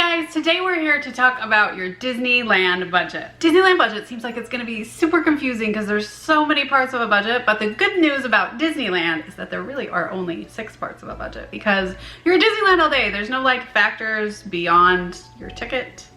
guys, today we're here to talk about your Disneyland budget. Disneyland budget seems like it's gonna be super confusing because there's so many parts of a budget, but the good news about Disneyland is that there really are only 6 parts of a budget because you're at Disneyland all day. There's no like factors beyond your ticket.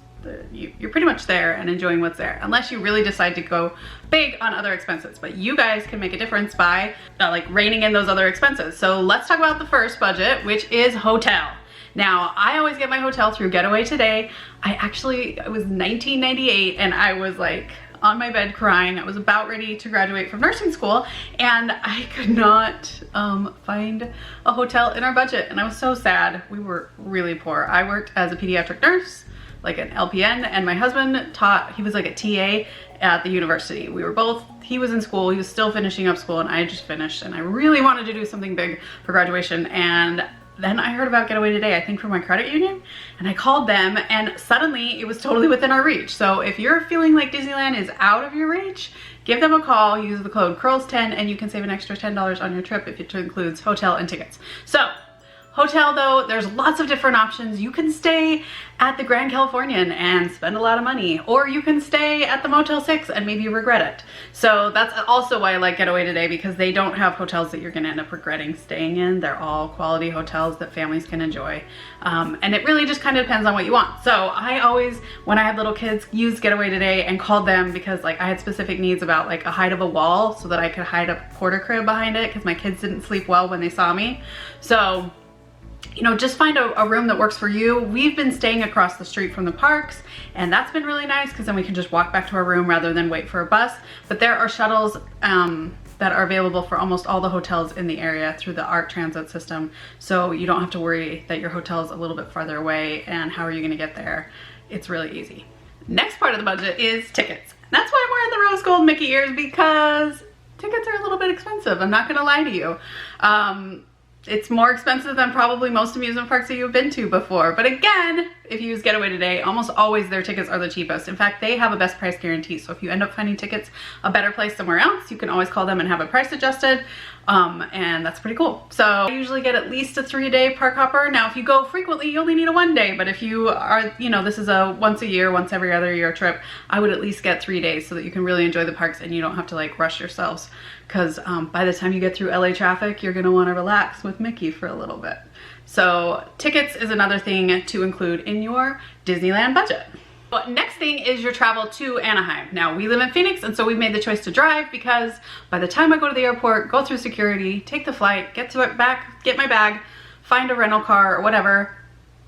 You're pretty much there and enjoying what's there, unless you really decide to go big on other expenses. But you guys can make a difference by like reining in those other expenses. So let's talk about the first budget, which is hotel. Now, I always get my hotel through Getaway Today. It was 1998 and I was like on my bed crying. I was about ready to graduate from nursing school and I could not find a hotel in our budget, and I was so sad. We were really poor. I worked as a pediatric nurse, like an LPN, and my husband he was like a TA at the university. He was in school, he was still finishing up school, and I had just finished, and I really wanted to do something big for graduation. And then I heard about Getaway Today, I think from my credit union, and I called them and suddenly it was totally within our reach. So if you're feeling like Disneyland is out of your reach, give them a call, use the code CURLS10 and you can save an extra $10 on your trip if it includes hotel and tickets. So hotel though, there's lots of different options. You can stay at the Grand Californian and spend a lot of money, or you can stay at the Motel 6 and maybe regret it. So that's also why I like Getaway Today, because they don't have hotels that you're gonna end up regretting staying in. They're all quality hotels that families can enjoy. And it really just kind of depends on what you want. So I always, when I had little kids, used Getaway Today and called them because like I had specific needs about like a height of a wall so that I could hide a porter crib behind it because my kids didn't sleep well when they saw me. So you know, just find a room that works for you. We've been staying across the street from the parks, and that's been really nice because then we can just walk back to our room rather than wait for a bus. But there are shuttles that are available for almost all the hotels in the area through the ART transit system. So you don't have to worry that your hotel is a little bit farther away and how are you gonna get there. It's really easy. Next part of the budget is tickets. That's why I'm wearing the rose gold Mickey ears, because tickets are a little bit expensive. I'm not gonna lie to you. It's more expensive than probably most amusement parks that you've been to before. But again, if you use Getaway Today, almost always their tickets are the cheapest. In fact, they have a best price guarantee. So if you end up finding tickets a better place somewhere else, you can always call them and have a price adjusted. And that's pretty cool. So I usually get at least a 3-day park hopper. Now, if you go frequently, you only need a 1-day. But if you are, you know, this is a once a year, once every other year trip, I would at least get 3 days so that you can really enjoy the parks and you don't have to like rush yourselves. Because by the time you get through LA traffic, you're gonna wanna relax with Mickey for a little bit. So tickets is another thing to include in your Disneyland budget. But next thing is your travel to Anaheim. Now, we live in Phoenix, and so we've made the choice to drive because by the time I go to the airport, go through security, take the flight, get my bag, find a rental car or whatever,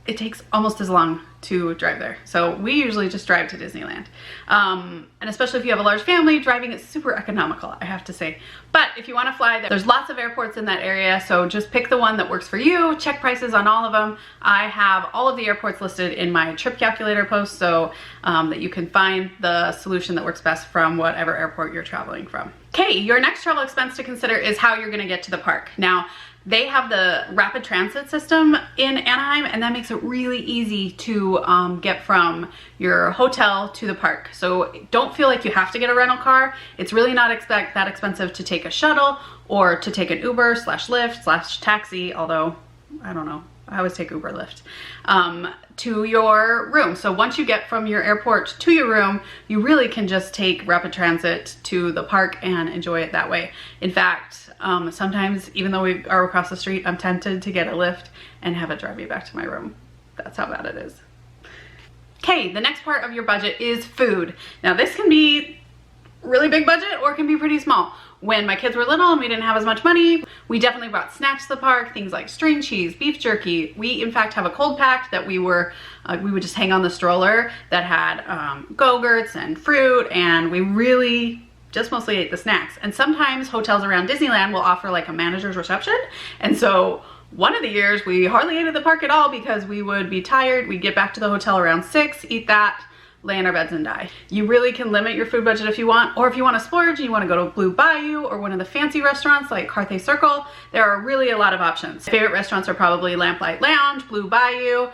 it takes almost as long to drive there. So we usually just drive to Disneyland. And especially if you have a large family, driving is super economical, I have to say. But if you want to fly, there's lots of airports in that area, so just pick the one that works for you, check prices on all of them. I have all of the airports listed in my trip calculator post so that you can find the solution that works best from whatever airport you're traveling from. Okay, your next travel expense to consider is how you're gonna get to the park. Now, they have the rapid transit system in Anaheim, and that makes it really easy to get from your hotel to the park. So don't feel like you have to get a rental car. It's really not that expensive to take a shuttle or to take an Uber / Lyft / taxi, although I don't know. I always take Uber Lyft, to your room. So once you get from your airport to your room, you really can just take rapid transit to the park and enjoy it that way. In fact, sometimes even though we are across the street, I'm tempted to get a Lyft and have it drive me back to my room. That's how bad it is. Okay, the next part of your budget is food. Now this can be really big budget or it can be pretty small. When my kids were little and we didn't have as much money, we definitely brought snacks to the park, things like string cheese, beef jerky. We in fact have a cold pack that we would just hang on the stroller that had Go-Gurts and fruit, and we really just mostly ate the snacks. And sometimes hotels around Disneyland will offer like a manager's reception. And so one of the years we hardly ate at the park at all because we would be tired. We'd get back to the hotel around 6, eat that, lay in our beds and die. You really can limit your food budget if you want, or if you want to splurge and you want to go to Blue Bayou or one of the fancy restaurants like Carthay Circle, there are really a lot of options. Favorite restaurants are probably Lamplight Lounge, Blue Bayou.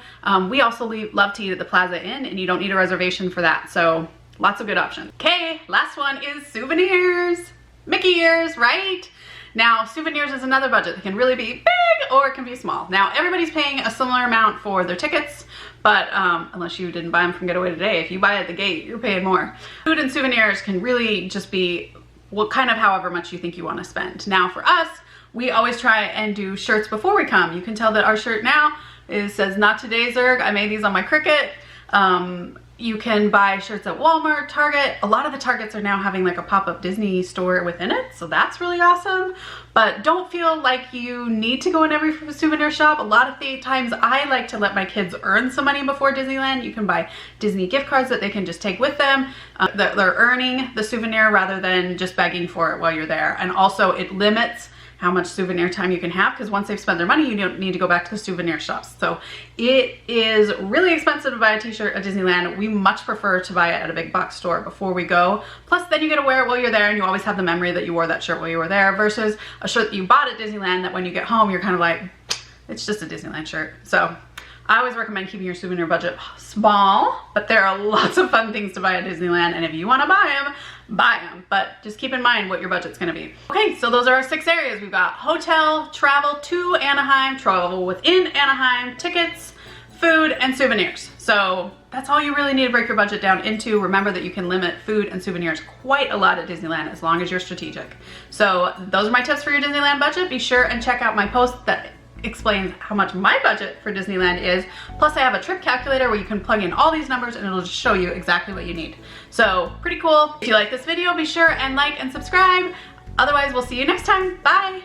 We also love to eat at the Plaza Inn, and you don't need a reservation for that. So lots of good options. Okay, last one is souvenirs. Mickey ears, right? Now, souvenirs is another budget that can really be big or it can be small. Now, everybody's paying a similar amount for their tickets, but unless you didn't buy them from Getaway Today, if you buy at the gate, you're paying more. Food and souvenirs can really just be however much you think you want to spend. Now, for us, we always try and do shirts before we come. You can tell that our shirt now says "Not Today, Zerg." I made these on my Cricut. You can buy shirts at Walmart, Target. A lot of the Targets are now having like a pop-up Disney store within it, so that's really awesome. But don't feel like you need to go in every souvenir shop. A lot of the times I like to let my kids earn some money before Disneyland. You can buy Disney gift cards that they can just take with them. They're earning the souvenir rather than just begging for it while you're there. And also it limits how much souvenir time you can have, because once they've spent their money, you don't need to go back to the souvenir shops. So it is really expensive to buy a t-shirt at Disneyland. We much prefer to buy it at a big box store before we go. Plus then you get to wear it while you're there and you always have the memory that you wore that shirt while you were there, versus a shirt that you bought at Disneyland that when you get home, you're kind of like, it's just a Disneyland shirt. So I always recommend keeping your souvenir budget small, but there are lots of fun things to buy at Disneyland, and if you want to buy them, buy them. But just keep in mind what your budget's going to be. Okay, so those are our 6 areas. We've got hotel, travel to Anaheim, travel within Anaheim, tickets, food, and souvenirs. So that's all you really need to break your budget down into. Remember that you can limit food and souvenirs quite a lot at Disneyland as long as you're strategic. So those are my tips for your Disneyland budget. Be sure and check out my post that explains how much my budget for Disneyland is. Plus I have a trip calculator where you can plug in all these numbers and it'll just show you exactly what you need. So pretty cool. If you like this video, be sure and like and subscribe. Otherwise, we'll see you next time. Bye.